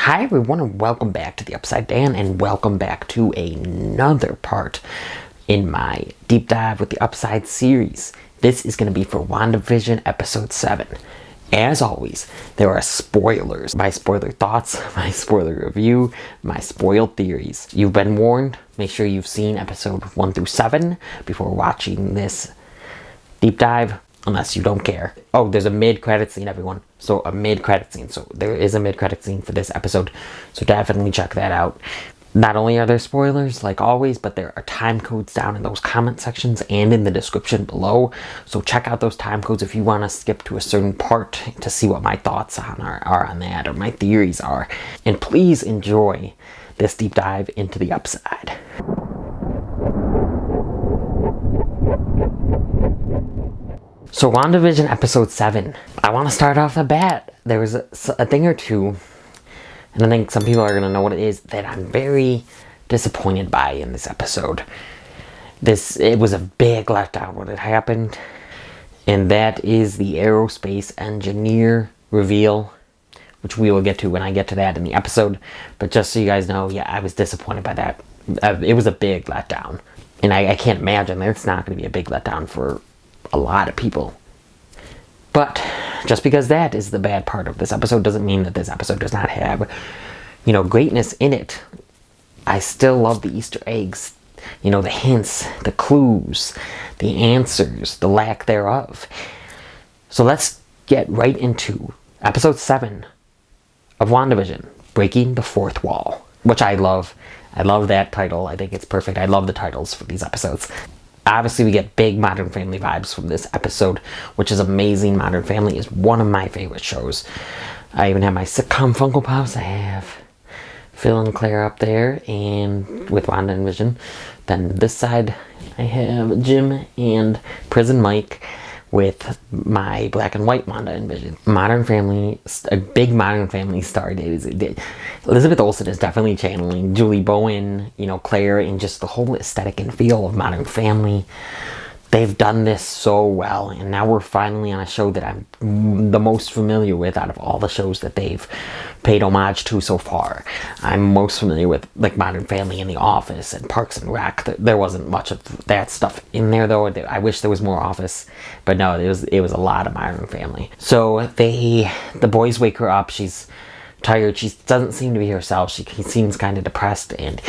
Hi everyone and welcome back to the Upside Down and welcome back to another part in my deep dive with the Upside series. This is going to be for WandaVision episode 7. As always, there are spoilers. My spoiler thoughts, my spoiler review, my spoiled theories. You've been warned. Make sure you've seen episode 1 through 7 before watching this deep dive. Unless you don't care. Oh, there's a mid-credit scene, everyone. So, a mid-credit scene. So, there is a mid-credit scene for this episode. So, definitely check that out. Not only are there spoilers, like always, but there are time codes down in those comment sections and in the description below. So, check out those time codes if you want to skip to a certain part to see what my thoughts are on that, or my theories are. And please enjoy this deep dive into the Upside. So, WandaVision episode 7. I want to start off the bat. There was a thing or two, and I think some people are going to know what it is, that I'm very disappointed by in this episode. It was a big letdown when it happened, and that is the aerospace engineer reveal, which we will get to when I get to that in the episode. But just so you guys know, yeah, I was disappointed by that. It was a big letdown, and I can't imagine there's not going to be a big letdown for a lot of people. But just because that is the bad part of this episode doesn't mean that this episode does not have, greatness in it. I still love the Easter eggs, the hints, the clues, the answers, the lack thereof. So let's get right into episode 7 of WandaVision, Breaking the Fourth Wall, which I love. I love that title. I think it's perfect. I love the titles for these episodes. Obviously, we get big Modern Family vibes from this episode, which is amazing. Modern Family is one of my favorite shows. I even have my sitcom Funko Pops. I have Phil and Claire up there, and with Wanda and Vision. Then this side, I have Jim and Prison Mike with my black and white Wanda and Vision. Modern Family, a big Modern Family star did. Elizabeth Olsen is definitely channeling Julie Bowen, Claire, and just the whole aesthetic and feel of Modern Family. They've done this so well, and now we're finally on a show that I'm the most familiar with out of all the shows that they've paid homage to so far. I'm most familiar with Modern Family and The Office and Parks and Rec. There wasn't much of that stuff in there though. I wish there was more Office, but no, it was a lot of Modern Family. So the boys wake her up. She's tired. She doesn't seem to be herself. She seems kind of depressed and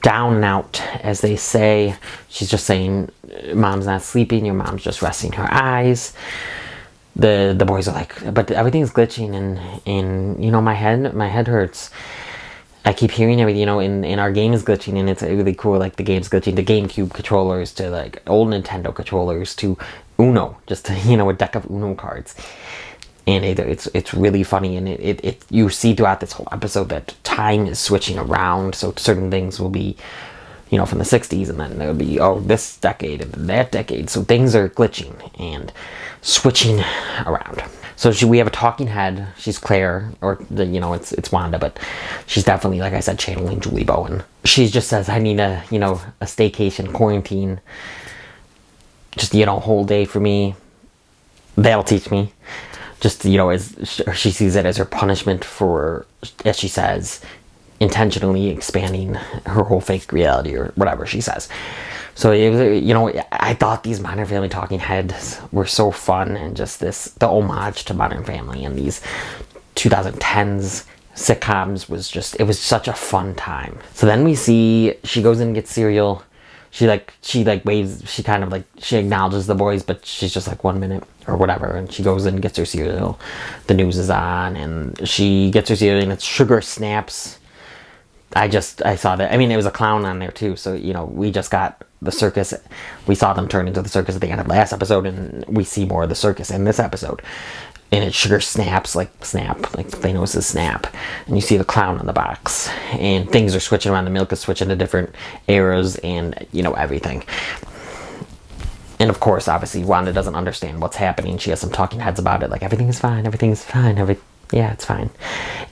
down and out, as they say. She's just saying, "Mom's not sleeping, your mom's just resting her eyes." The boys are like, "But everything's glitching and my head hurts. I keep hearing everything, and our game is glitching, and it's really cool, the game's glitching." The GameCube controllers to old Nintendo controllers to Uno, just a deck of Uno cards. And it's really funny, and it you see throughout this whole episode that time is switching around. So certain things will be, from the 60s, and then there'll be, this decade and that decade. So things are glitching and switching around. So we have a talking head. She's Claire, or it's Wanda, but she's definitely, like I said, channeling Julie Bowen. She just says, "I need a staycation, quarantine, just whole day for me. That'll teach me." Just, as she sees it as her punishment for, as she says, intentionally expanding her whole fake reality, or whatever she says. So, I thought these Modern Family talking heads were so fun, and just the homage to Modern Family and these 2010s sitcoms it was such a fun time. So then we see, she goes in and gets cereal. She waves, she acknowledges the boys, but she's just 1 minute or whatever, and she goes and gets her cereal. The news is on, and she gets her cereal, and it's Sugar Snaps. I saw that. I mean, it was a clown on there too, so, we just got the circus. We saw them turn into the circus at the end of last episode, and we see more of the circus in this episode. And it's Sugar Snaps, Snap, like Thanos' Snap. And you see the clown on the box. And things are switching around. The milk is switching to different eras and, everything. And of course, obviously, Wanda doesn't understand what's happening. She has some talking heads about it. Everything is fine, yeah, it's fine.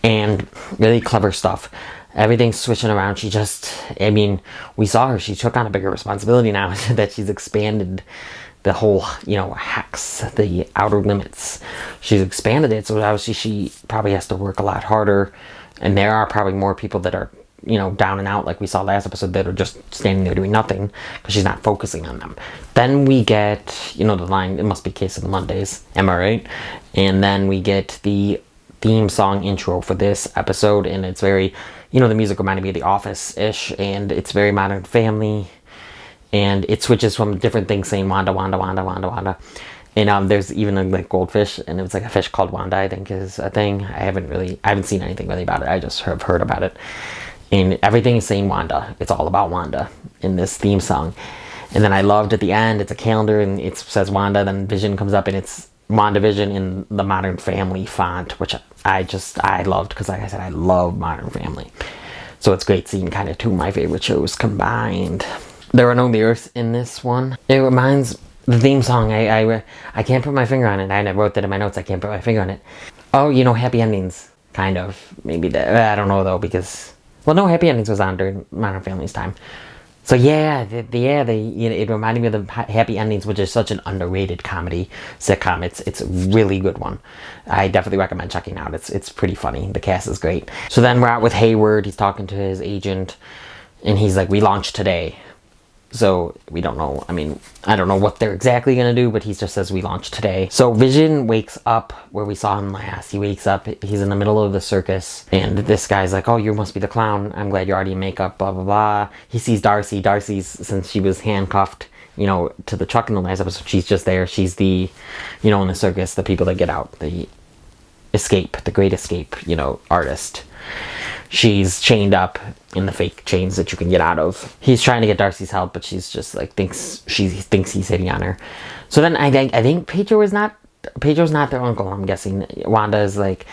And really clever stuff. Everything's switching around. We saw her. She took on a bigger responsibility now that she's expanded the whole, hex, the outer limits. She's expanded it, so obviously she probably has to work a lot harder. And there are probably more people that are, down and out, like we saw last episode, that are just standing there doing nothing because she's not focusing on them. Then we get, the line, "It must be Case of the Mondays." Am I right? And then we get the theme song intro for this episode, and it's very, the music reminded me of The Office-ish, and it's very Modern Family, and it switches from different things saying Wanda, Wanda, Wanda, Wanda, Wanda. And there's even a goldfish, and it was like a fish called Wanda, I think is a thing. I haven't seen anything really about it. I just have heard about it. And everything is saying Wanda. It's all about Wanda in this theme song. And then I loved at the end, it's a calendar, and it says Wanda, then Vision comes up, and it's WandaVision in the Modern Family font, which I loved, because like I said, I love Modern Family. So it's great seeing kind of two of my favorite shows combined. There are no lyrics in this one. It reminds, the theme song, I can't put my finger on it. I wrote that in my notes, I can't put my finger on it. Oh, Happy Endings, kind of. Maybe that, I don't know though, because, well, no, Happy Endings was on during Modern Family's time. So it reminded me of the Happy Endings, which is such an underrated comedy sitcom. It's a really good one. I definitely recommend checking out. It's pretty funny. The cast is great. So then we're out with Hayward. He's talking to his agent, and he's like, "We launched today." So we don't know. I mean, I don't know what they're exactly going to do, but he just says we launched today. So Vision wakes up where we saw him last. He wakes up. He's in the middle of the circus. And this guy's like, "Oh, you must be the clown. I'm glad you're already in makeup, blah, blah, blah." He sees Darcy. Darcy's, since she was handcuffed, to the truck in the last episode, she's just there. She's the, in the circus, the people that get out. The escape, the great escape, artist. She's chained up in the fake chains that you can get out of. He's trying to get Darcy's help, but she's just like thinks he's hitting on her. So then I think Pedro's not their uncle. I'm guessing Wanda is like,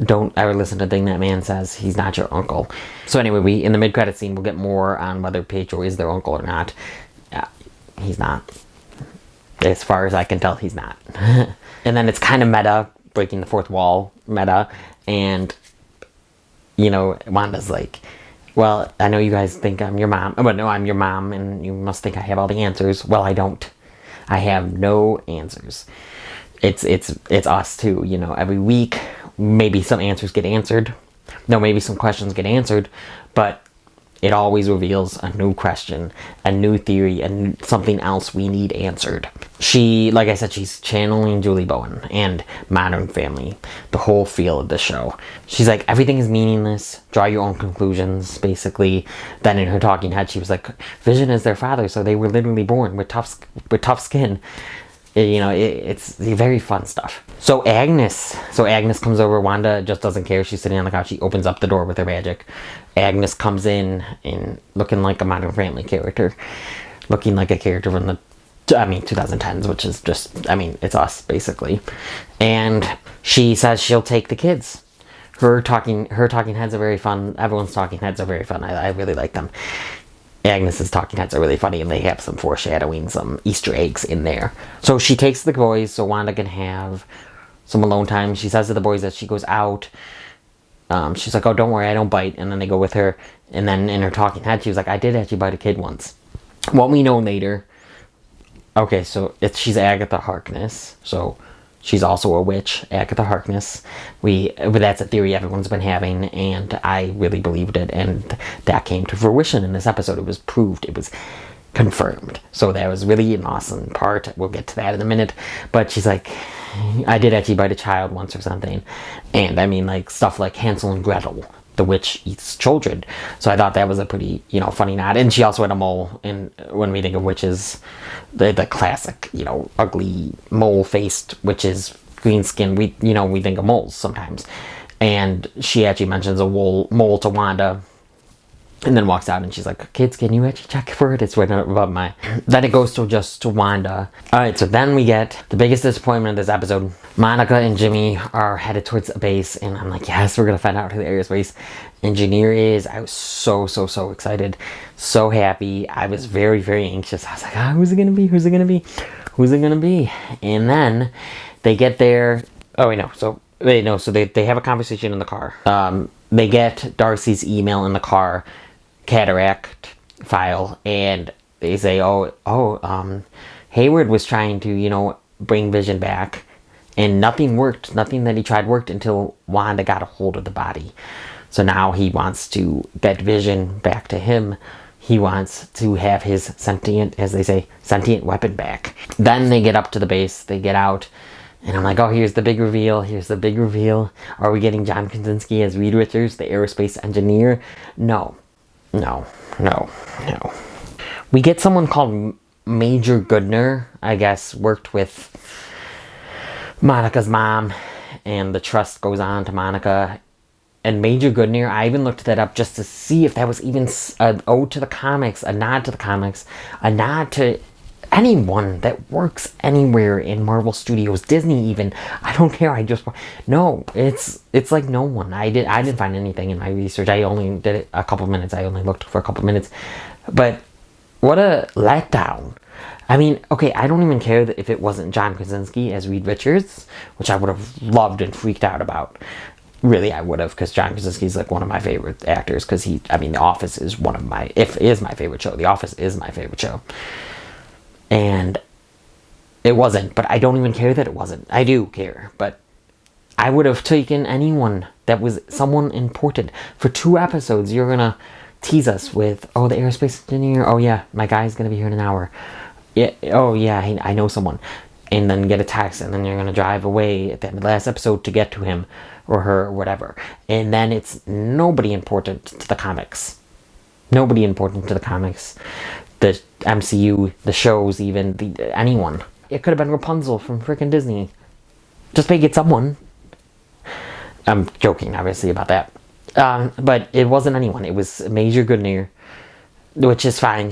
"Don't ever listen to a thing that man says. He's not your uncle." So anyway, we in the mid-credit scene we'll get more on whether Pedro is their uncle or not. He's not. As far as I can tell, he's not. And then it's kind of meta, breaking the fourth wall meta, and Wanda's like, "Well, I know you guys think I'm your mom, but no, I'm your mom, and you must think I have all the answers." Well, I don't. I have no answers. It's us too, every week, maybe some answers get answered. No, maybe some questions get answered, but it always reveals a new question, a new theory, and something else we need answered. She, like I said, she's channeling Julie Bowen and Modern Family, the whole feel of the show. She's like, everything is meaningless, draw your own conclusions, basically. Then in her talking head, she was like, Vision is their father, so they were literally born with tough skin. It's very fun stuff. So Agnes comes over. Wanda just doesn't care. She's sitting on the couch. She opens up the door with her magic. Agnes comes in looking like a Modern Family character, looking like a character from the 2010s, which is just, it's us basically. And she says she'll take the kids. Her talking heads are very fun. Everyone's talking heads are very fun. I really like them. Agnes's talking heads are really funny, and they have some foreshadowing, some Easter eggs in there. So she takes the boys so Wanda can have some alone time. She says to the boys that she goes out. She's like, "Oh, don't worry, I don't bite." And then they go with her. And then in her talking head, she was like, "I did actually bite a kid once." What we know later. Okay, so she's Agatha Harkness. So she's also a witch, Agatha Harkness. But that's a theory everyone's been having, and I really believed it, and that came to fruition in this episode. It was proved, it was confirmed. So that was really an awesome part. We'll get to that in a minute. But she's like, "I did actually bite a child once," or something. And stuff like Hansel and Gretel. The witch eats children. So I thought that was a pretty, funny nod. And she also had a mole. And when we think of witches, the classic, ugly mole-faced witches, green skin, we think of moles sometimes. And she actually mentions a mole to Wanda. And then walks out and she's like, "Kids, can you actually check for it? It's right above my..." Then it goes to Wanda. Alright, so then we get the biggest disappointment of this episode. Monica and Jimmy are headed towards a base, and I'm like, yes, we're going to find out who the aerospace engineer is. I was so excited. So happy. I was very, very anxious. I was like, who's it going to be? Who's it going to be? Who's it going to be? And then they get there. Oh, wait, no. So they have a conversation in the car. They get Darcy's email in the car. Cataract file, and they say, Hayward was trying to bring Vision back, and nothing worked. Nothing that he tried worked until Wanda got a hold of the body. So now he wants to get Vision back to him. He wants to have his sentient, as they say, sentient weapon back. Then they get up to the base, they get out, and I'm like, oh, here's the big reveal, here's the big reveal. Are we getting John Krasinski as Reed Richards, the aerospace engineer? No. We get someone called Major Goodner, I guess, worked with Monica's mom, and the trust goes on to Monica. And Major Goodner, I even looked that up just to see if that was even an ode to the comics, a nod to the comics, a nod to anyone that works anywhere in Marvel Studios, Disney even. I don't care. No, it's like no one. I didn't find anything in my research. I only did it a couple minutes. I only looked for a couple minutes. But what a letdown. I mean, okay, I don't even care that if it wasn't John Krasinski as Reed Richards, which I would have loved and freaked out about. Really, I would have, because John Krasinski is like one of my favorite actors, because The Office is my favorite show. The Office is my favorite show. And it wasn't, but I don't even care that it wasn't. I do care, but I would have taken anyone that was someone important. For 2 episodes, you're gonna tease us with, oh, the aerospace engineer, oh yeah, my guy's gonna be here in an hour. Yeah, oh yeah, I know someone. And then get a text, and then you're gonna drive away at the end of the last episode to get to him or her or whatever. And then it's nobody important to the comics. Nobody important to the comics. The MCU, the shows even, anyone. It could have been Rapunzel from freaking Disney. Just make it someone. I'm joking, obviously, about that. But it wasn't anyone. It was Major Goodner, which is fine.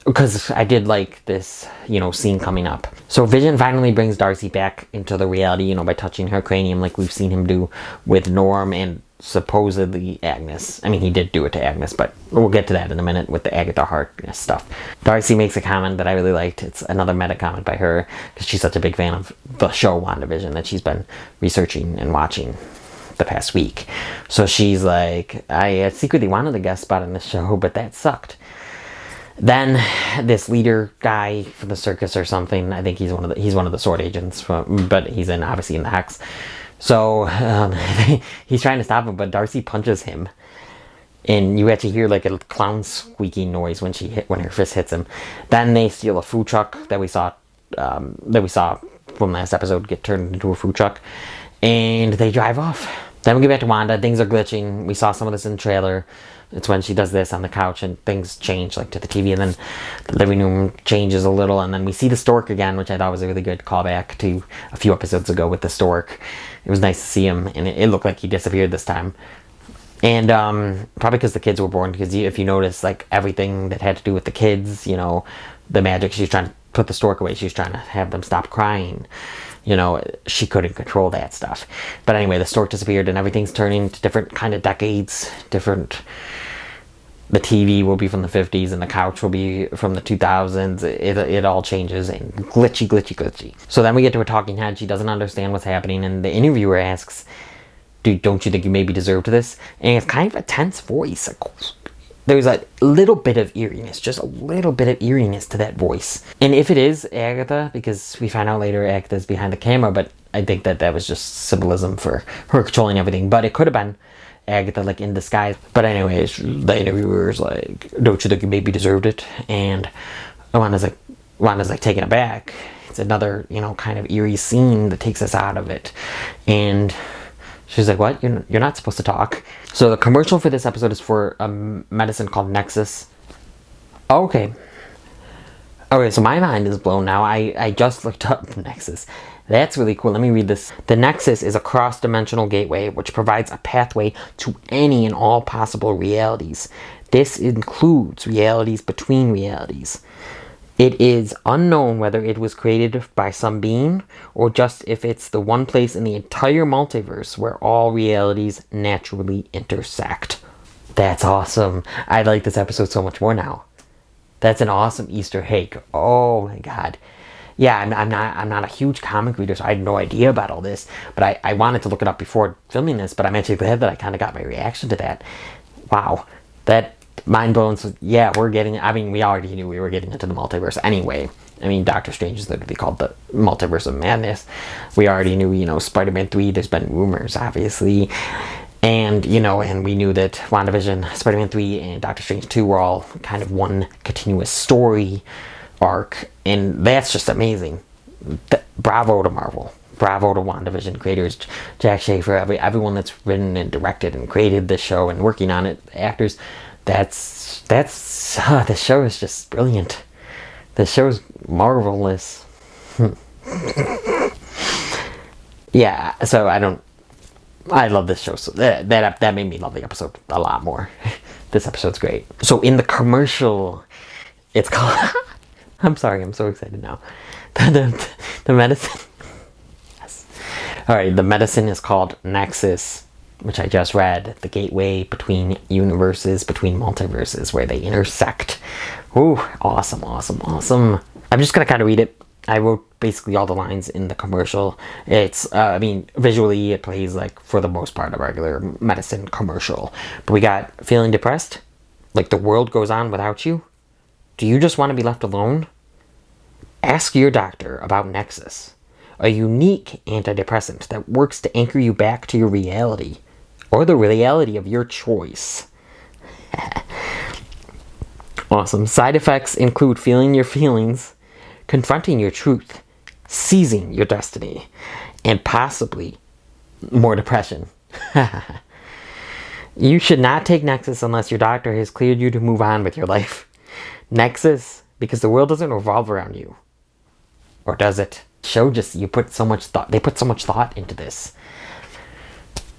Because I did like this, scene coming up. So Vision finally brings Darcy back into the reality, by touching her cranium like we've seen him do with Norm and supposedly Agnes. I mean, he did do it to Agnes, but we'll get to that in a minute with the Agatha Harkness stuff. Darcy makes a comment that I really liked. It's another meta comment by her, because she's such a big fan of the show WandaVision that she's been researching and watching the past week. So she's like, I secretly wanted a guest spot in this show, but that sucked. Then this leader guy from the circus or something, I think he's one of the sword agents, but he's obviously in the Hex. So he's trying to stop him, but Darcy punches him, and you actually hear like a clown squeaking noise when her fist hits him. Then they steal a food truck that we saw from last episode get turned into a food truck, and they drive off. Then we get back to Wanda. Things are glitching. We saw some of this in the trailer. It's when she does this on the couch and things change like to the TV, and then the living room changes a little, and then we see the stork again, which I thought was a really good callback to a few episodes ago with the stork. It was nice to see him, and it looked like he disappeared this time. And probably because the kids were born, because if you notice, like everything that had to do with the kids, the magic, she's trying to put the stork away, she's trying to have them stop crying. She couldn't control that stuff. But anyway, the stork disappeared, and everything's turning to different kind of decades, the TV will be from the 50s, and the couch will be from the 2000s. It all changes, and glitchy. So then we get to a talking head. She doesn't understand what's happening, and the interviewer asks, don't you think you maybe deserved this? And it's kind of a tense voice. There's a little bit of eeriness, just a little bit of eeriness to that voice. And if it is Agatha, because we find out later Agatha's behind the camera, but I think that was just symbolism for her controlling everything. But it could have been Agatha, like, in disguise. But anyways, the interviewer's like, don't you think you maybe deserved it? And Wanda's like taken aback. It's another, kind of eerie scene that takes us out of it. And she's like, what? You're not supposed to talk. So the commercial for this episode is for a medicine called Nexus. Okay, so my mind is blown now. I just looked up Nexus. That's really cool. Let me read this. The Nexus is a cross-dimensional gateway which provides a pathway to any and all possible realities. This includes realities between realities. It is unknown whether it was created by some being, or just if it's the one place in the entire multiverse where all realities naturally intersect. That's awesome. I like this episode so much more now. That's an awesome Easter egg. Oh my god. Yeah, I'm not a huge comic reader, so I had no idea about all this. But I wanted to look it up before filming this, but I'm actually glad that I kind of got my reaction to that. Wow. That mind blown. So yeah, we already knew we were getting into the multiverse anyway. Doctor Strange is literally called the Multiverse of Madness. We already knew, Spider-Man 3, there's been rumors, obviously. And, you know, and we knew that WandaVision, Spider-Man 3, and Doctor Strange 2 were all kind of one continuous story arc. And that's just amazing. Bravo to Marvel. Bravo to WandaVision creators, Jack Schaeffer, everyone that's written and directed and created this show and working on it, the actors. The show is just brilliant. The show is marvelous. Yeah, so I love this show. So that made me love the episode a lot more. This episode's great. So in the commercial, it's called... I'm sorry, I'm so excited now. The medicine... Yes. Alright, the medicine is called Nexus, which I just read. The gateway between universes, between multiverses, where they intersect. Ooh, awesome, awesome, awesome. I'm just gonna kind of read it. I wrote basically all the lines in the commercial. It's, visually it plays like, for the most part, a regular medicine commercial. But we got, feeling depressed? Like the world goes on without you? Do you just want to be left alone? Ask your doctor about Nexus, a unique antidepressant that works to anchor you back to your reality, or the reality of your choice. Awesome. Side effects include feeling your feelings, confronting your truth, seizing your destiny, and possibly more depression. You should not take Nexus unless your doctor has cleared you to move on with your life. Nexus, because the world doesn't revolve around you. Or does it? Show just, they put so much thought into this.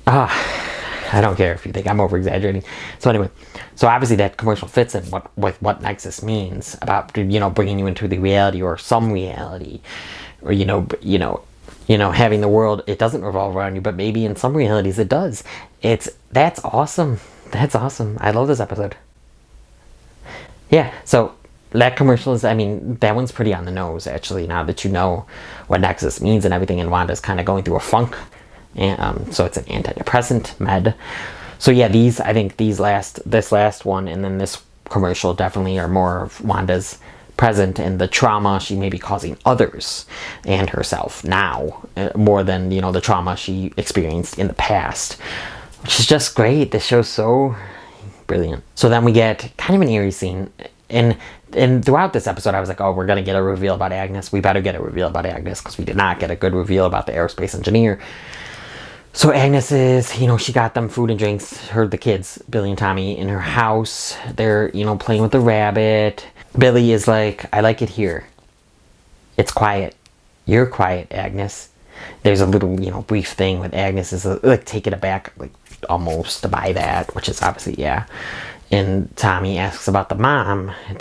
I don't care if you think I'm over exaggerating. So anyway, so obviously that commercial fits in with what Nexus means about, bringing you into the reality or some reality, or having the world, it doesn't revolve around you, but maybe in some realities it does. That's awesome. That's awesome. I love this episode. Yeah, so that commercial is, that one's pretty on the nose, actually, now that you know what Nexus means and everything, and Wanda's kind of going through a funk. And so it's an antidepressant med. So yeah, this last one and then this commercial definitely are more of Wanda's present and the trauma she may be causing others and herself now, more than, the trauma she experienced in the past, which is just great. This show's so brilliant. So then we get kind of an eerie scene, and throughout this episode I was like, oh, we're gonna get a reveal about Agnes. We better get a reveal about Agnes, because we did not get a good reveal about the aerospace engineer. So Agnes is, she got them food and drinks, the kids, Billy and Tommy, in her house. They're, playing with the rabbit. Billy is like, I like it here. It's quiet. You're quiet, Agnes. There's a little, brief thing with Agnes is like taken aback, like almost by that, which is obviously, yeah. And Tommy asks about their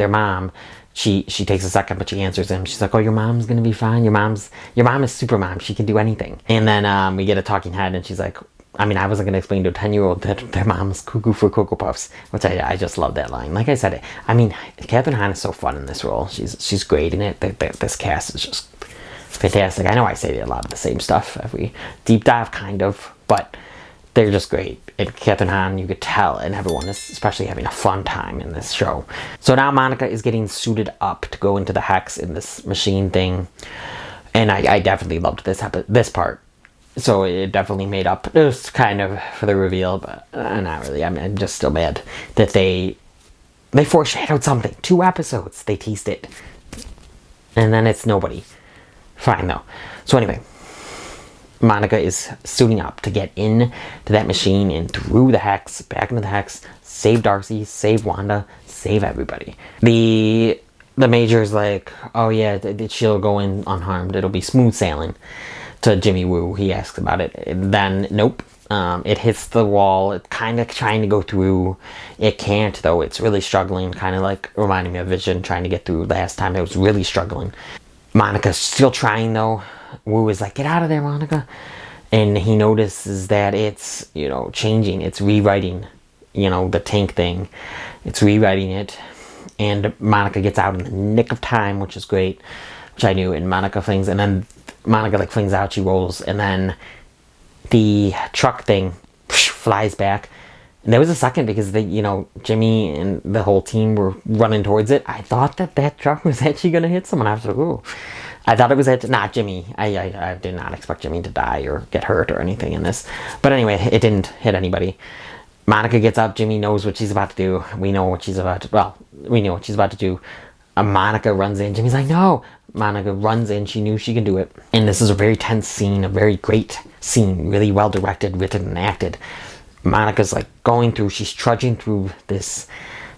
mom. She takes a second, but she answers him. She's like, oh, your mom's gonna be fine. Your mom is super mom. She can do anything. And then we get a talking head, and she's like, I wasn't gonna explain to a 10-year-old that their mom's cuckoo for Cocoa Puffs, which I just love that line. Like I said, Kathryn Hahn is so fun in this role. She's great in it. This cast is just fantastic. I know I say a lot of the same stuff every deep dive, kind of, but they're just great. And Kathryn Hahn, you could tell, and everyone is especially having a fun time in this show. So now Monica is getting suited up to go into the Hex in this machine thing. And I definitely loved this part. So it definitely made up. It was kind of for the reveal, but not really. I'm just still mad that they foreshadowed something. 2 episodes, they teased it. And then it's nobody. Fine, though. So anyway, Monica is suiting up to get in to that machine and through the Hex, back into the Hex, save Darcy, save Wanda, save everybody. The Major's like, oh yeah, she'll go in unharmed. It'll be smooth sailing. To Jimmy Woo, he asks about it. And then, nope. It hits the wall. It's kind of trying to go through. It can't, though. It's really struggling. Kind of like reminding me of Vision trying to get through last time. It was really struggling. Monica's still trying, though. Woo is like, get out of there, Monica. And he notices that it's, changing. It's rewriting, the tank thing. It's rewriting it. And Monica gets out in the nick of time, which is great. Which I knew. And Monica flings. And then Monica, flings out. She rolls. And then the truck thing flies back. And there was a second because Jimmy and the whole team were running towards it. I thought that truck was actually going to hit someone. I was like, ooh. I thought it was not Jimmy. I did not expect Jimmy to die or get hurt or anything in this. But anyway, it didn't hit anybody. Monica gets up. Jimmy knows what she's about to do. We know what she's about to... Well, we know what she's about to do. Monica runs in. Jimmy's like, no. Monica runs in. She knew she can do it. And this is a very tense scene. A very great scene. Really well directed, written, and acted. Monica's like going through... She's trudging through this,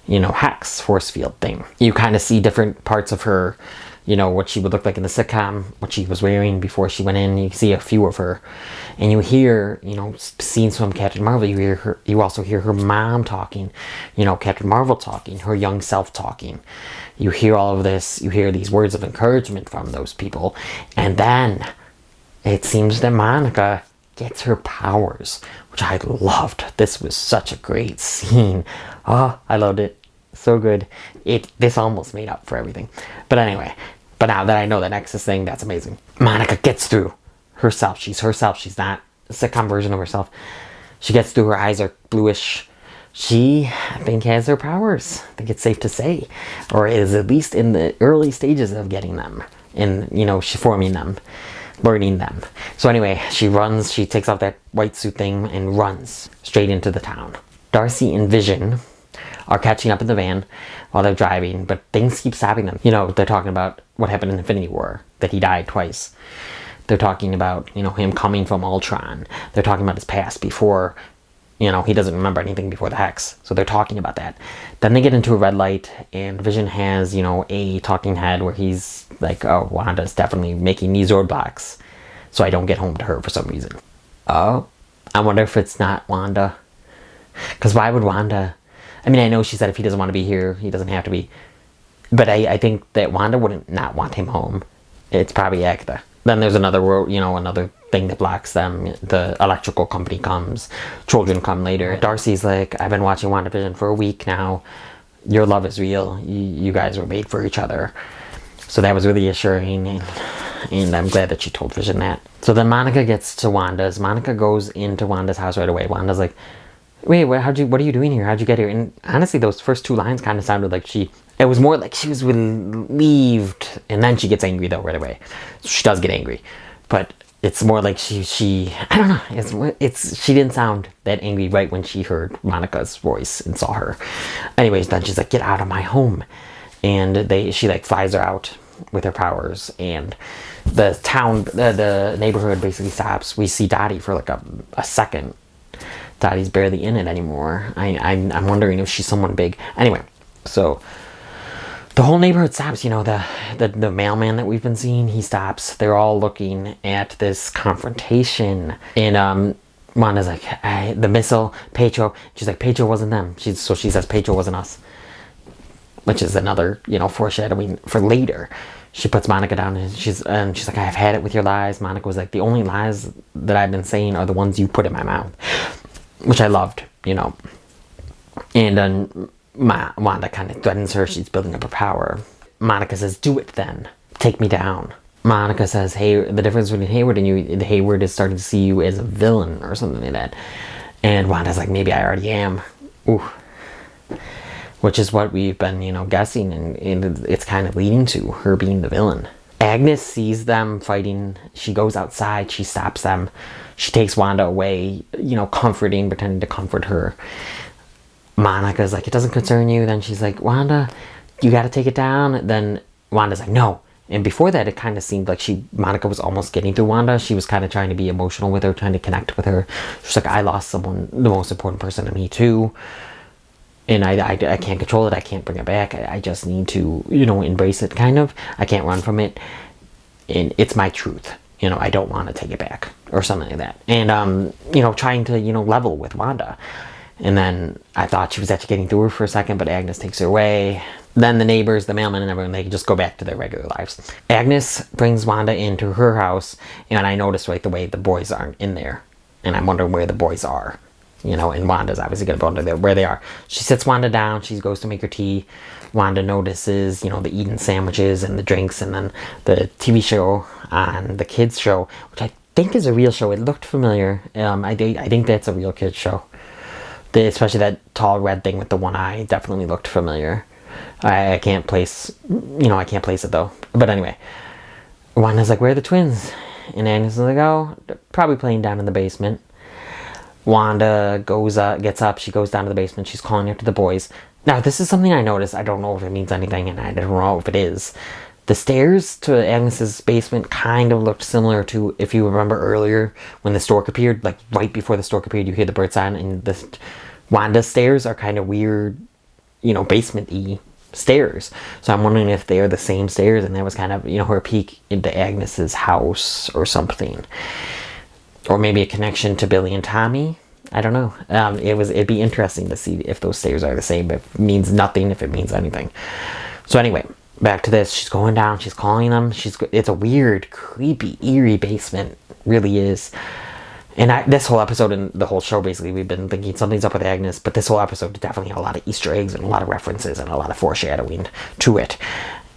hex force field thing. You kind of see different parts of her... what she would look like in the sitcom, what she was wearing before she went in. You see a few of her. And you hear, scenes from Captain Marvel. You also hear her mom talking, Captain Marvel talking, her young self talking. You hear all of this. You hear these words of encouragement from those people. And then it seems that Monica gets her powers, which I loved. This was such a great scene. Oh, I loved it. So good. This almost made up for everything. But anyway, now that I know the Nexus thing, that's amazing. Monica gets through herself. She's herself. She's not a sitcom version of herself. She gets through. Her eyes are bluish. She, I think, has her powers. I think it's safe to say. Or is at least in the early stages of getting them. And, she forming them. Learning them. So anyway, she runs. She takes off that white suit thing and runs straight into the town. Darcy and Vision are catching up in the van while they're driving, but things keep stopping them. They're talking about what happened in Infinity War, that he died twice. They're talking about, him coming from Ultron. They're talking about his past before, he doesn't remember anything before the Hex. So they're talking about that. Then they get into a red light, and Vision has, a talking head where he's like, oh, Wanda's definitely making these roadblocks so I don't get home to her for some reason. Oh, I wonder if it's not Wanda. Because why would Wanda... I mean, I know she said if he doesn't want to be here, he doesn't have to be. But I think that Wanda wouldn't not want him home. It's probably Agatha. Then there's another another thing that blocks them. The electrical company comes. Children come later. Darcy's like, I've been watching WandaVision for a week now. Your love is real. You guys were made for each other. So that was really assuring. And I'm glad that she told Vision that. So then Monica gets to Wanda's. Monica goes into Wanda's house right away. Wanda's like, wait, what are you doing here? How'd you get here? And honestly, those first two lines kind of sounded like it was more like she was relieved, and then she gets angry though right away. She does get angry, but it's more like she I don't know. She didn't sound that angry right when she heard Monica's voice and saw her. Anyways, then she's like, get out of my home, and she like flies her out with her powers, and the town, the neighborhood basically stops. We see Dottie for like a second. Dottie's barely in it anymore. I'm wondering if she's someone big. Anyway, so the whole neighborhood stops. The mailman that we've been seeing, he stops. They're all looking at this confrontation. And Wanda's like, the missile, Pedro. She's like, Pedro wasn't them. So she says, Pedro wasn't us. Which is another, foreshadowing for later. She puts Monica down and she's like, I've had it with your lies. Monica was like, the only lies that I've been saying are the ones you put in my mouth. Which I loved, And then Wanda kind of threatens her. She's building up her power. Monica says, do it then. Take me down. Monica says, hey, the difference between Hayward and you, Hayward is starting to see you as a villain or something like that. And Wanda's like, maybe I already am. Ooh. Which is what we've been, guessing. And it's kind of leading to her being the villain. Agnes sees them fighting. She goes outside. She stops them. She takes Wanda away, comforting, pretending to comfort her. Monica's like, it doesn't concern you. Then she's like, Wanda, you got to take it down. Then Wanda's like, no. And before that, it kind of seemed like Monica was almost getting through Wanda. She was kind of trying to be emotional with her, trying to connect with her. She's like, I lost someone, the most important person to me too. And I can't control it. I can't bring it back. I just need to, embrace it, kind of. I can't run from it. And it's my truth. I don't want to take it back. Or something like that. And, trying to, level with Wanda. And then I thought she was actually getting through her for a second, but Agnes takes her away. Then the neighbors, the mailman and everyone, they just go back to their regular lives. Agnes brings Wanda into her house, and I noticed right the way the boys aren't in there. And I'm wondering where the boys are. And Wanda's obviously going to go into where they are. She sits Wanda down. She goes to make her tea. Wanda notices, the Eden sandwiches and the drinks, and then the TV show on the kids show, which I think is a real show. It looked familiar. I think that's a real kids show. Especially that tall red thing with the one eye definitely looked familiar. I can't place, I can't place it though. But anyway, Wanda's like, where are the twins? And Agnes is like, oh, they're probably playing down in the basement. Wanda gets up, she goes down to the basement, she's calling out to the boys. Now, this is something I noticed. I don't know if it means anything, and I don't know if it is. The stairs to Agnes's basement kind of looked similar to, if you remember earlier, when the stork appeared, like right before the stork appeared, you hear the bird sound, and the Wanda's stairs are kind of weird, basement-y stairs. So I'm wondering if they are the same stairs, and that was kind of, her peek into Agnes's house or something. Or maybe a connection to Billy and Tommy. I don't know. It'd be interesting to see if those stairs are the same. If it means nothing, if it means anything. So anyway, back to this. She's going down. She's calling them. It's a weird, creepy, eerie basement. Really is. And this whole episode and the whole show, basically, we've been thinking something's up with Agnes. But this whole episode definitely had a lot of Easter eggs and a lot of references and a lot of foreshadowing to it.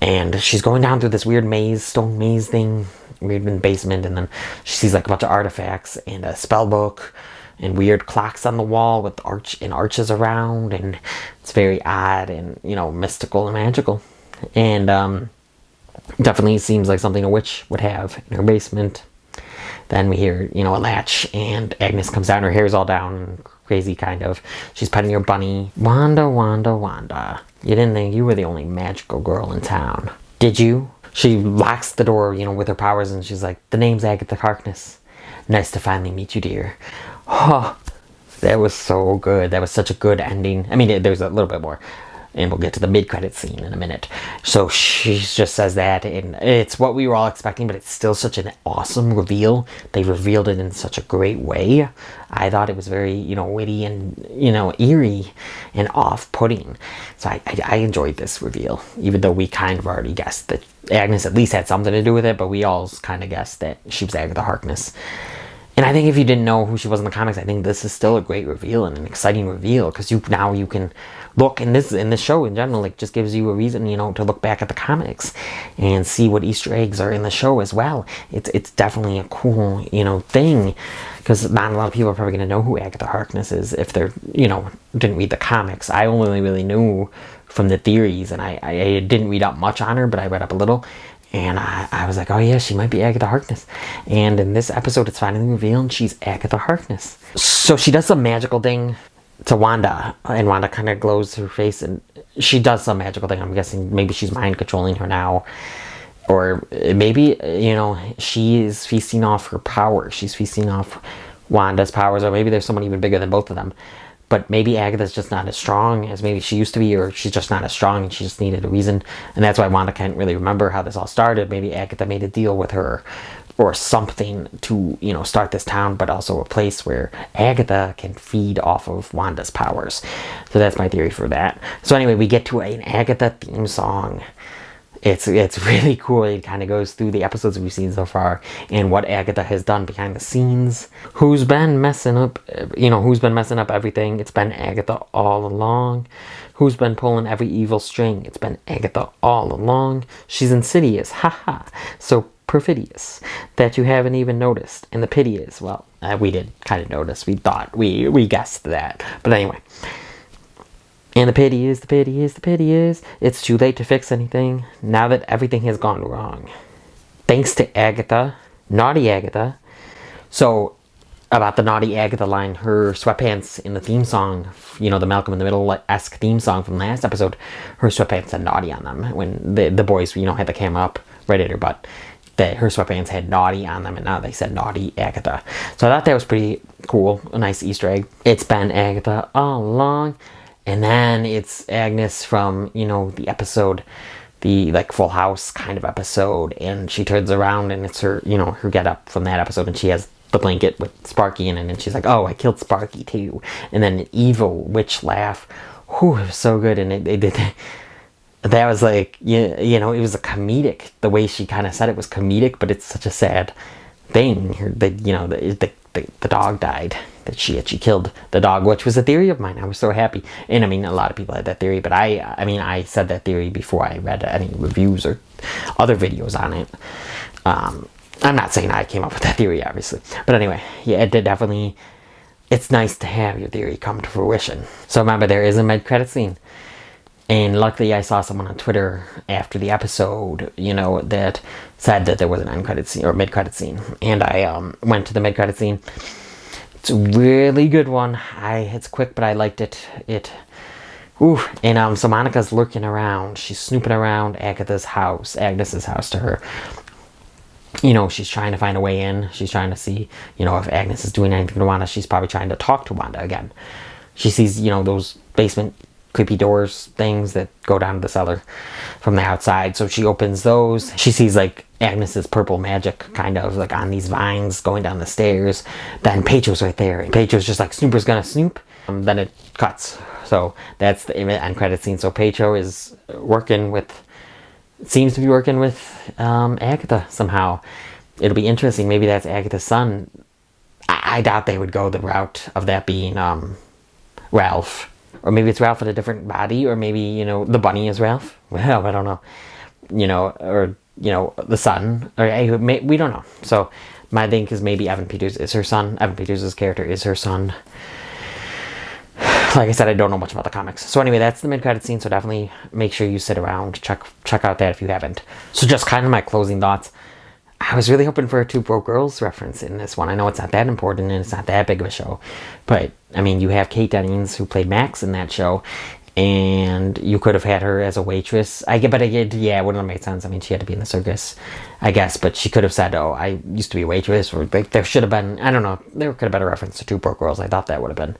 And she's going down through this weird stone maze thing. Weird in the basement, and then she sees like a bunch of artifacts and a spell book and weird clocks on the wall with arches around, and it's very odd and mystical and magical, and definitely seems like something a witch would have in her basement. Then we hear a latch, and Agnes comes down, her hair's all down and crazy kind of. She's petting her bunny. Wanda, Wanda, Wanda, you didn't think you were the only magical girl in town, did you? She locks the door, with her powers, and she's like, the name's Agatha Harkness. Nice to finally meet you, dear. Oh, that was so good. That was such a good ending. I mean, there's a little bit more, and we'll get to the mid-credit scene in a minute. So she just says that, and it's what we were all expecting, but it's still such an awesome reveal. They revealed it in such a great way. I thought it was very, witty and, eerie and off-putting. So I enjoyed this reveal, even though we kind of already guessed that Agnes at least had something to do with it, but we all kind of guessed that she was Agatha Harkness. And I think if you didn't know who she was in the comics, I think this is still a great reveal and an exciting reveal, because now you can look in this show in general, like, just gives you a reason, to look back at the comics and see what Easter eggs are in the show as well. It's definitely a cool, thing, because not a lot of people are probably going to know who Agatha Harkness is if they're, didn't read the comics. I only really knew from the theories, and I didn't read up much on her, but I read up a little. And I was like, oh yeah, she might be Agatha Harkness. And in this episode, it's finally revealed she's Agatha Harkness. So she does some magical thing to Wanda, and Wanda kind of glows her face, and she does some magical thing. I'm guessing maybe she's mind controlling her now. Or maybe, she is feasting off her power. She's feasting off Wanda's powers, or maybe there's someone even bigger than both of them. But maybe Agatha's just not as strong as maybe she used to be, or she's just not as strong and she just needed a reason. And that's why Wanda can't really remember how this all started. Maybe Agatha made a deal with her or something to, start this town, but also a place where Agatha can feed off of Wanda's powers. So that's my theory for that. So anyway, we get to an Agatha theme song. It's really cool. It kind of goes through the episodes we've seen so far and what Agatha has done behind the scenes. Who's been messing up everything? It's been Agatha all along. Who's been pulling every evil string? It's been Agatha all along. She's insidious, haha, so perfidious that you haven't even noticed. And the pity is, well, we did kind of notice. We thought, we guessed that. But anyway. And the pity is, it's too late to fix anything now that everything has gone wrong. Thanks to Agatha, naughty Agatha. So, about the naughty Agatha line, her sweatpants in the theme song, the Malcolm in the Middle-esque theme song from last episode, her sweatpants had naughty on them. When the boys, had the camera up right at her butt, her sweatpants had naughty on them, and now they said naughty Agatha. So I thought that was pretty cool, a nice Easter egg. It's been Agatha all along. And then it's Agnes from, the episode, the, Full House kind of episode. And she turns around and it's her, her get-up from that episode. And she has the blanket with Sparky in it. And she's like, oh, I killed Sparky too. And then an evil witch laugh. Whew, it was so good. And they did that was like, it was a comedic. The way she kind of said it was comedic, but it's such a sad thing. The dog died. That she killed the dog, which was a theory of mine. I was so happy. And I mean, a lot of people had that theory, but I said that theory before I read any reviews or other videos on it. I'm not saying I came up with that theory, obviously. But anyway, yeah, it did definitely, it's nice to have your theory come to fruition. So remember, there is a mid-credit scene. And luckily I saw someone on Twitter after the episode, that said that there was an end credit scene or mid credit scene. And I went to the mid credit scene. It's a really good one. It's quick, but I liked it. And so Monica's lurking around. She's snooping around Agnes's house to her. She's trying to find a way in. She's trying to see, if Agnes is doing anything to Wanda. She's probably trying to talk to Wanda again. She sees, those basement creepy doors things that go down to the cellar from the outside. So she opens those. She sees like Agnes's purple magic kind of like on these vines going down the stairs. Then Pedro's right there. And Pedro's just like, Snooper's gonna snoop. Then it cuts. So that's the end credit scene. So Pedro is seems to be working with Agatha somehow. It'll be interesting. Maybe that's Agatha's son. I doubt they would go the route of that being Ralph. Or maybe it's Ralph in a different body. Or maybe, the bunny is Ralph. Well, I don't know. The son. Or we don't know. So my think is maybe Evan Peters is her son. Evan Peters' character is her son. Like I said, I don't know much about the comics. So anyway, that's the mid-credit scene. So definitely make sure you sit around. Check out that if you haven't. So just kind of my closing thoughts. I was really hoping for a Two Broke Girls reference in this one. I know it's not that important and it's not that big of a show. But, I mean, you have Kate Dennings who played Max in that show. And you could have had her as a waitress. It wouldn't have made sense. I mean, she had to be in the circus, I guess. But she could have said, oh, I used to be a waitress. Or like, there should have been, I don't know. There could have been a reference to Two Broke Girls. I thought that would have been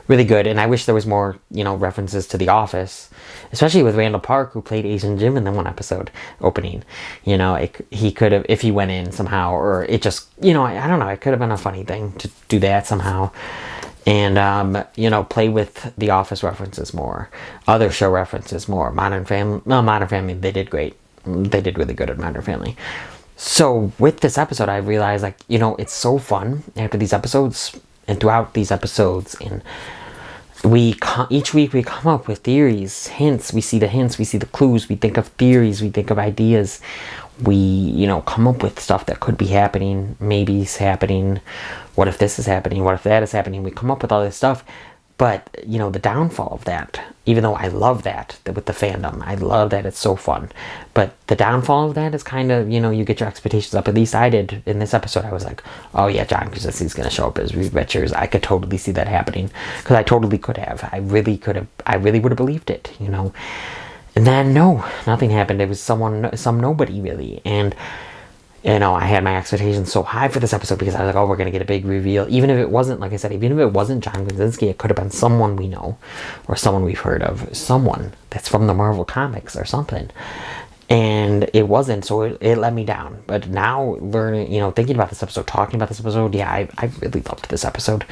really good. And I wish there was more, references to The Office. Especially with Randall Park, who played Asian Jim in the one episode opening. He could have, if he went in somehow. Or it just, I don't know. It could have been a funny thing to do that somehow. And, play with The Office references more. Other show references more. Modern Family, they did great. They did really good at Modern Family. So, with this episode, I realized, it's so fun after these episodes and throughout these episodes. And each week we come up with theories, hints. We see the hints, we see the clues. We think of theories, we think of ideas. We, come up with stuff that could be happening, maybe it's happening. What if this is happening? What if that is happening? We come up with all this stuff. But, the downfall of that, even though I love that with the fandom, I love that it's so fun. But the downfall of that is kind of, you get your expectations up. At least I did in this episode. I was like, oh yeah, John Krasinski's going to show up as Reed Richards. I could totally see that happening. Because I totally could have. I really would have believed it, And then, no, nothing happened. It was some nobody, really. And, I had my expectations so high for this episode because I was like, oh, we're going to get a big reveal. Even if it wasn't, like I said, even if it wasn't John Krasinski, it could have been someone we know or someone we've heard of. Someone that's from the Marvel Comics or something. And it wasn't, so it let me down. But now, thinking about this episode, talking about this episode, yeah, I really loved this episode.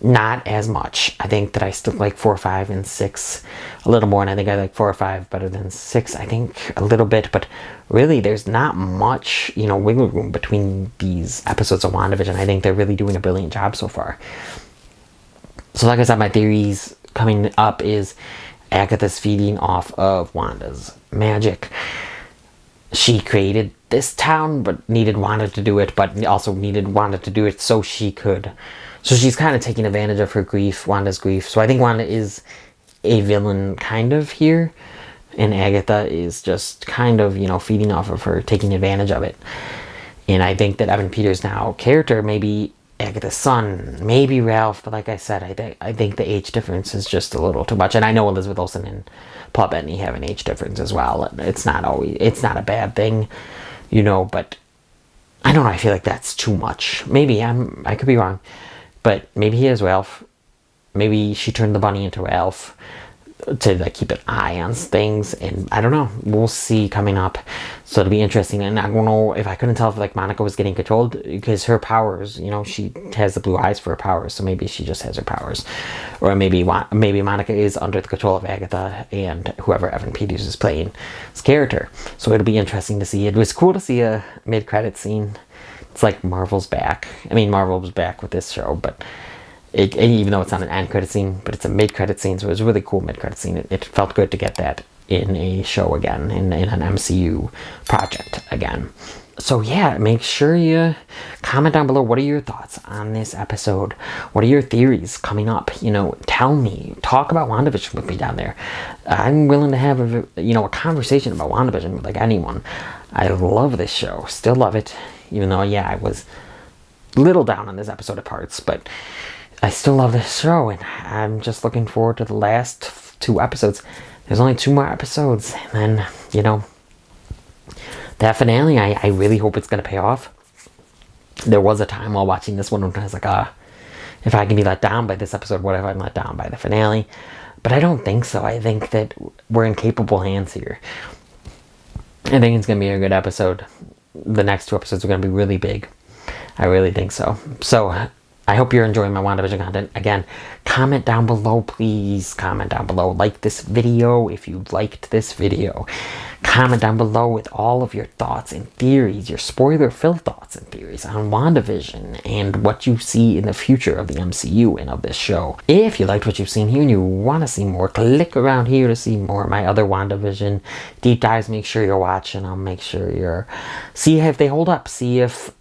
Not as much. I think that I still like 4, 5, and 6 a little more, and I think I like 4 or 5 better than 6. I think a little bit, but really there's not much, wiggle room between these episodes of WandaVision. I think they're really doing a brilliant job so far. So like I said, my theories coming up is Agatha's feeding off of Wanda's magic. She created this town, but needed Wanda to do it, but also needed Wanda to do it so she could. So she's kind of taking advantage of her grief, Wanda's grief. So I think Wanda is a villain kind of here. And Agatha is just kind of, feeding off of her, taking advantage of it. And I think that Evan Peters' now character, maybe Agatha's son, maybe Ralph. But like I said, I think the age difference is just a little too much. And I know Elizabeth Olsen and Paul Bettany have an age difference as well. It's not a bad thing, but I don't know. I feel like that's too much. Maybe I could be wrong. But maybe he is Ralph. Maybe she turned the bunny into Ralph to keep an eye on things. And I don't know. We'll see coming up. So it'll be interesting. And I don't know if I couldn't tell if Monica was getting controlled. Because her powers, she has the blue eyes for her powers. So maybe she just has her powers. Or maybe Monica is under the control of Agatha and whoever Evan Peters is playing his character. So it'll be interesting to see. It was cool to see a mid-credit scene. It's like Marvel's back. I mean, Marvel was back with this show, but even though it's not an end credit scene, but it's a mid-credit scene, so it was a really cool mid-credit scene. It felt good to get that in a show again, in an MCU project again. So yeah, make sure you comment down below. What are your thoughts on this episode? What are your theories coming up? You know, tell me. Talk about WandaVision with me down there. I'm willing to have a conversation about WandaVision with like anyone. I love this show. Still love it. Even though, yeah, I was a little down on this episode of parts, but I still love this show, and I'm just looking forward to the last 2 episodes. There's only 2 more episodes, and then, you know, that finale, I really hope it's going to pay off. There was a time while watching this one when I was like, if I can be let down by this episode, what if I'm let down by the finale? But I don't think so. I think that we're in capable hands here. I think it's going to be a good episode. The next 2 episodes are going to be really big. I really think so. So, I hope you're enjoying my WandaVision content. Again, comment down below, please. Comment down below. Like this video if you liked this video. Comment down below with all of your thoughts and theories, your spoiler-filled thoughts and theories on WandaVision and what you see in the future of the MCU and of this show. If you liked what you've seen here and you want to see more, click around here to see more of my other WandaVision deep dives. Make sure you're watching. I'll make sure you're... See if they hold up. See if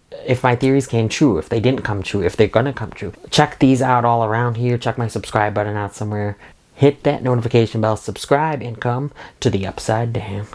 my theories came true, if they didn't come true, if they're gonna come true. Check these out all around here. Check my subscribe button out somewhere. Hit that notification bell, subscribe, and come to the upside down.